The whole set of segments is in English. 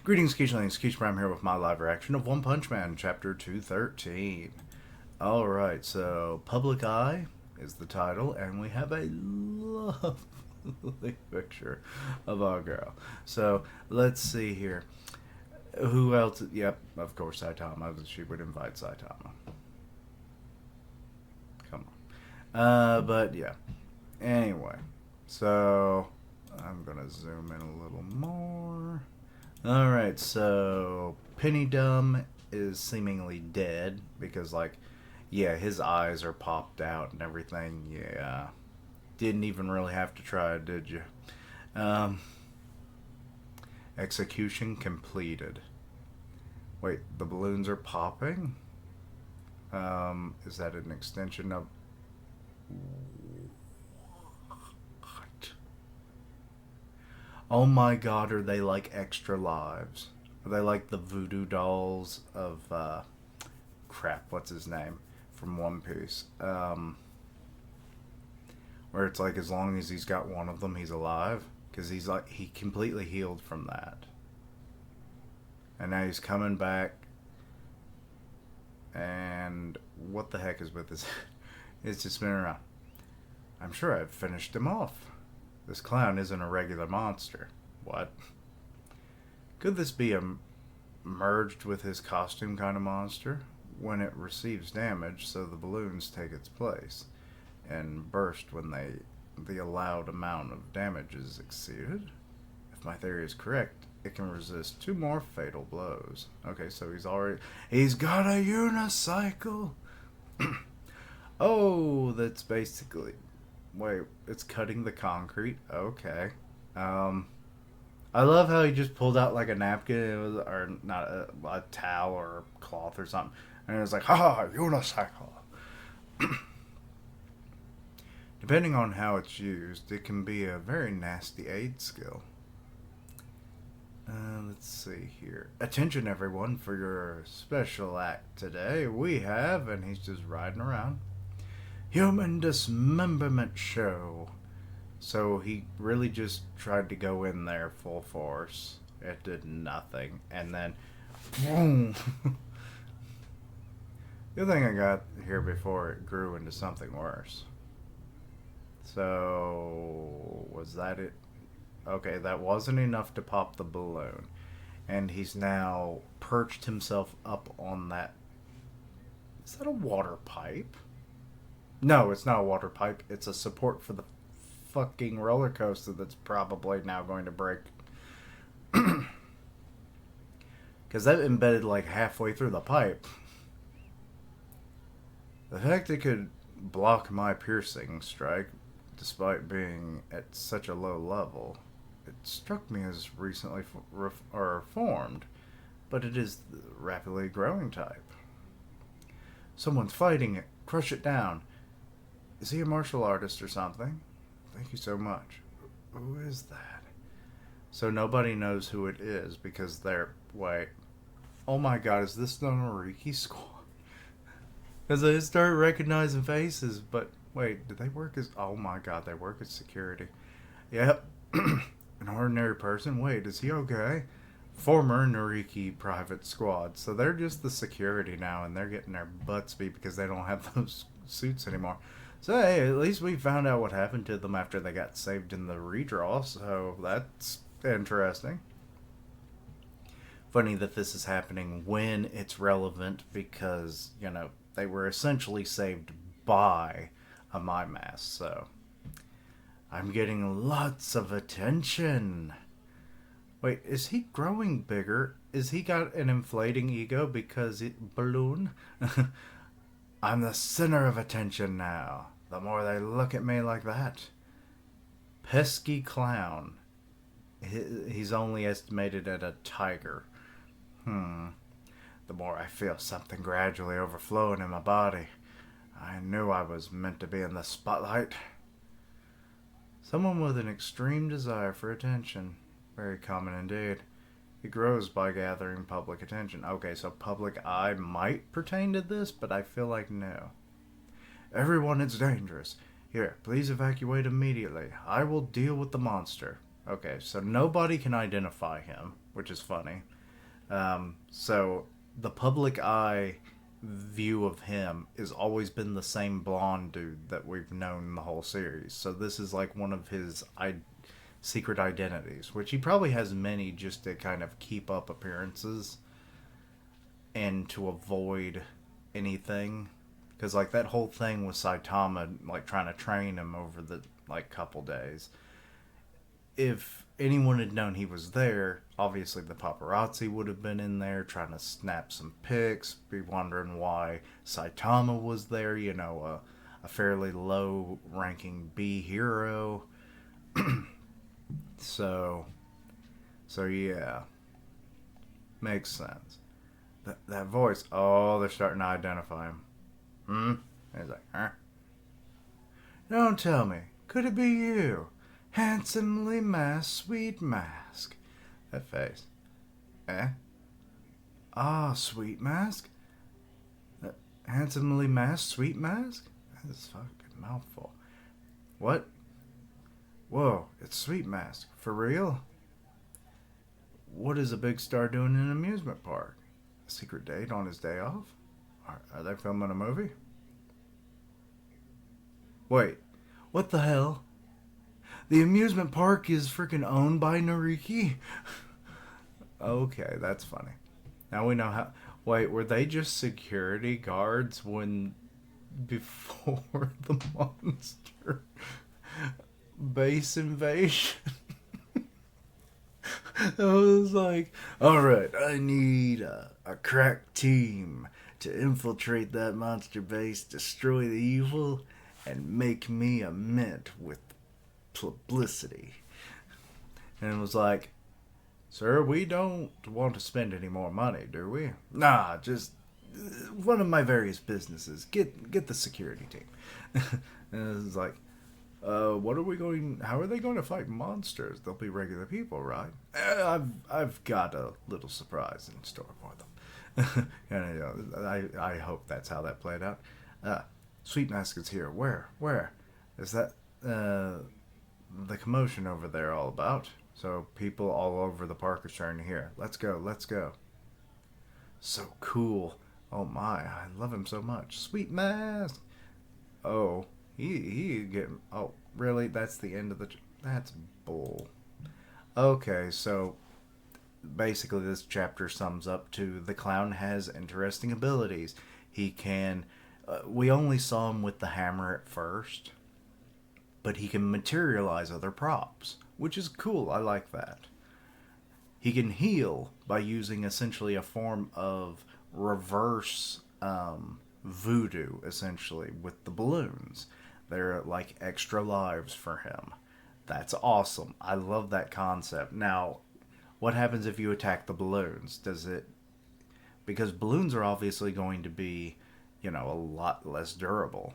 Greetings, Keechlings. Keech Prime here with my live reaction of One Punch Man, Chapter 213. Alright, so Public Eye is the title, and we have a lovely picture of our girl. So, let's see here. Who else? Yep, of course, Saitama. She would invite Saitama. Come on. But yeah. Anyway, so I'm gonna zoom in a little more. Alright, so Pennydumb is seemingly dead because, like, yeah, his eyes are popped out and everything. Yeah. Didn't even really have to try, did you? Execution completed. Wait, the balloons are popping? Is that an extension of... What? Oh my god, are they like extra lives? Are they like the voodoo dolls of, crap, what's his name? From One Piece. Where it's like as long as he's got one of them, he's alive. Because he's like, he completely healed from that. And now he's coming back. And what the heck is with this? It's just been around. I'm sure I've finished him off. This clown isn't a regular monster. What? Could this be a merged with his costume kind of monster? When it receives damage, so the balloons take its place and burst when the allowed amount of damage is exceeded. If my theory is correct, it can resist 2 more fatal blows. Okay, so he's got a unicycle. Oh, that's basically, wait, it's cutting the concrete. Okay. I love how he just pulled out like a napkin, or not a towel or a cloth or something, and it was like, ha, unicycle. Depending on how it's used, it can be a very nasty aid skill. Let's see here. Attention everyone, for your special act today, we have, and he's just riding around, Human Dismemberment Show. So he really just tried to go in there full force. It did nothing. And then, boom. The thing I got here before it grew into something worse. So, was that it? Okay, that wasn't enough to pop the balloon. And he's now perched himself up on that. Is that a water pipe? No, it's not a water pipe. It's a support for the fucking roller coaster that's probably now going to break. Because that embedded like halfway through the pipe. The fact it could block my piercing strike, despite being at such a low level, it struck me as recently formed, but it is the rapidly growing type. Someone's fighting it. Crush it down. Is he a martial artist or something? Thank you so much. Who is that? So nobody knows who it is because they're... Wait. Oh my god, is this the Noriki squad? Because I started recognizing faces, but... Wait, do they work as... Oh my god, they work as security. Yep. An ordinary person? Wait, is he okay? Former Noriki private squad. So they're just the security now, and they're getting their butts beat because they don't have those suits anymore. So hey, at least we found out what happened to them after they got saved in the redraw, so that's interesting. Funny that this is happening when it's relevant because, you know, they were essentially saved by a My Mask, so I'm getting lots of attention. Wait, is he growing bigger? Is he got an inflating ego because balloon? I'm the center of attention now. The more they look at me like that. Pesky clown. He's only estimated at a tiger. The more I feel something gradually overflowing in my body. I knew I was meant to be in the spotlight. Someone with an extreme desire for attention. Very common indeed. It grows by gathering public attention. Okay, so public eye might pertain to this, but I feel like no. Everyone, it's dangerous. Here, please evacuate immediately. I will deal with the monster. Okay, so nobody can identify him, which is funny. So the public eye view of him has always been the same blonde dude that we've known in the whole series. So this is like one of his secret identities, which he probably has many just to kind of keep up appearances and to avoid anything. Because like that whole thing with Saitama, like trying to train him over the like couple days, if anyone had known he was there, obviously the paparazzi would have been in there trying to snap some pics, be wondering why Saitama was there, a fairly low ranking B hero. So, so yeah, makes sense. That voice, oh, they're starting to identify him. Hmm? And he's like, huh? Don't tell me. Could it be you? Handsomely masked sweet mask. That face. Eh? Ah, sweet mask? Handsomely masked sweet mask? That's a fucking mouthful. What? Whoa, it's Sweet Mask. For real? What is a big star doing in an amusement park? A secret date on his day off? Are they filming a movie? Wait, what the hell? The amusement park is freaking owned by Nariki? Okay, that's funny. Now we know how. Wait, were they just security guards when. Before the monster base invasion? I was like, alright, I need a crack team to infiltrate that monster base, destroy the evil, and make me a mint with publicity. And it was like, sir, we don't want to spend any more money, do we? Nah, just one of my various businesses. Get the security team. And it was like, what are we going? How are they going to fight monsters? They'll be regular people, right? I've got a little surprise in store for them. And I hope that's how that played out. Sweet Mask is here. Where is that? The commotion over there all about? So people all over the park are starting to hear. Let's go, let's go. So cool. Oh my, I love him so much. Sweet Mask. Oh, he get. Oh, really? That's the end of the. That's bull. Okay, so basically this chapter sums up to the clown has interesting abilities. He can. We only saw him with the hammer at first, but he can materialize other props, which is cool. I like that. He can heal by using essentially a form of reverse voodoo, essentially, with the balloons. They're like extra lives for him. That's awesome. I love that concept. Now, what happens if you attack the balloons? Does it. Because balloons are obviously going to be, a lot less durable.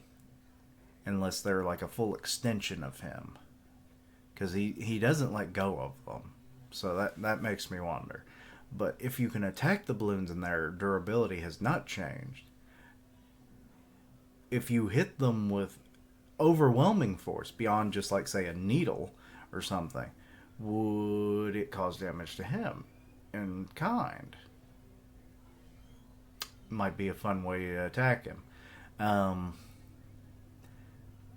Unless they're like a full extension of him. Because he doesn't let go of them. So that makes me wonder. But if you can attack the balloons and their durability has not changed, if you hit them with overwhelming force beyond just like say a needle or something, would it cause damage to him in kind? Might be a fun way to attack him.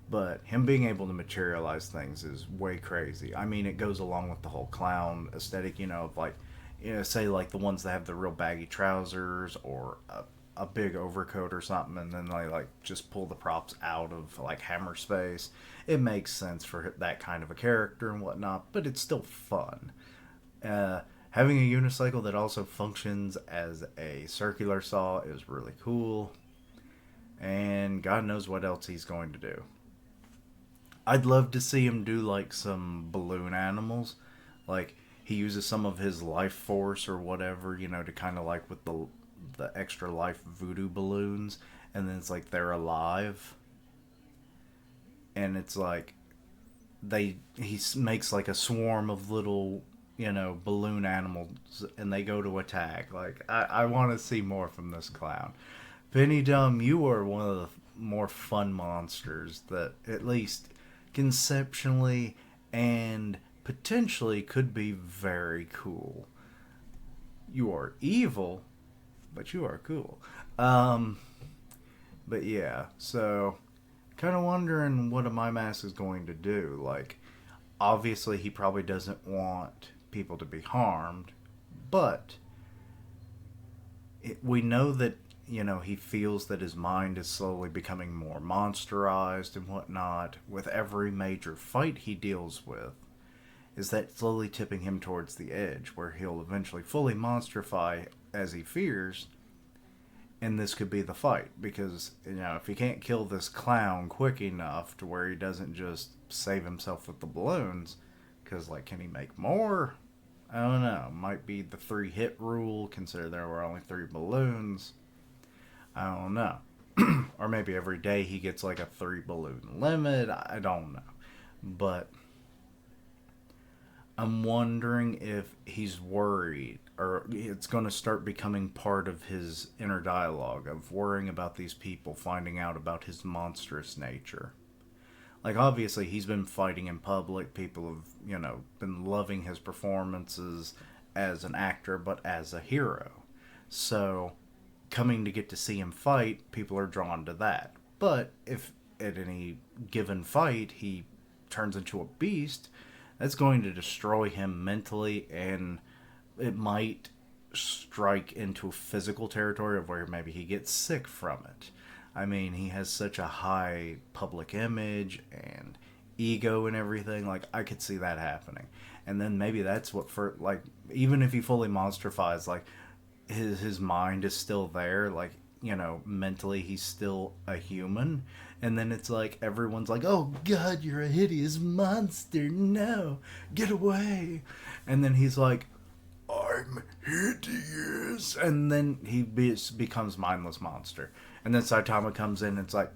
But him being able to materialize things is way crazy. I mean, it goes along with the whole clown aesthetic, of like, say like the ones that have the real baggy trousers or a big overcoat or something, and then they like just pull the props out of like hammer space. It makes sense for that kind of a character and whatnot, but it's still fun. Having a unicycle that also functions as a circular saw is really cool, and God knows what else he's going to do. I'd love to see him do like some balloon animals, like he uses some of his life force or whatever, to kind of like with the extra life voodoo balloons, and then it's like they're alive, and it's like he makes like a swarm of little balloon animals, and they go to attack. Like I want to see more from this clown. Pennydumb, you are one of the more fun monsters that at least conceptually and potentially could be very cool. You are evil, but you are cool. Um, but yeah, so kind of wondering what a My Mask is going to do. Like, obviously, he probably doesn't want people to be harmed, but we know that he feels that his mind is slowly becoming more monsterized and whatnot with every major fight he deals with. Is that slowly tipping him towards the edge where he'll eventually fully monsterify as he fears, and this could be the fight because if he can't kill this clown quick enough to where he doesn't just save himself with the balloons, because like, can he make more? I don't know. Might be the 3 hit rule. Consider there were only 3 balloons. I don't know. Or maybe every day he gets like a 3 balloon limit. I don't know. But I'm wondering if he's worried or it's going to start becoming part of his inner dialogue of worrying about these people finding out about his monstrous nature. Like, obviously, he's been fighting in public. People have, been loving his performances as an actor, but as a hero. So, coming to get to see him fight, people are drawn to that. But if at any given fight he turns into a beast, that's going to destroy him mentally, and it might strike into physical territory of where maybe he gets sick from it. I mean, he has such a high public image and ego and everything. Like, I could see that happening. And then maybe that's what, for like, even if he fully monstrifies, like, his mind is still there. Like, mentally he's still a human. And then it's like everyone's like, "Oh God, you're a hideous monster! No, get away!" And then he's like, "I'm hideous," and then he becomes mindless monster. And then Saitama comes in and it's like,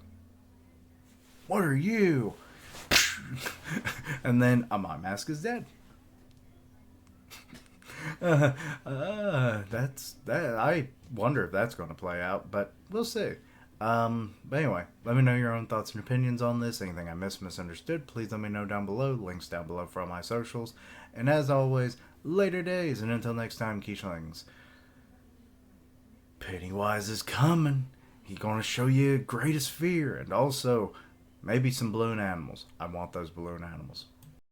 "What are you?" And then My Mask is dead. That's that. I wonder if that's going to play out, but we'll see. But anyway, let me know your own thoughts and opinions on this. Anything I misunderstood, please let me know down below. Links down below for all my socials. And as always, later days, and until next time, Keishlings, Pennywise is coming. He's gonna show you greatest fear, and also maybe some balloon animals. I want those balloon animals.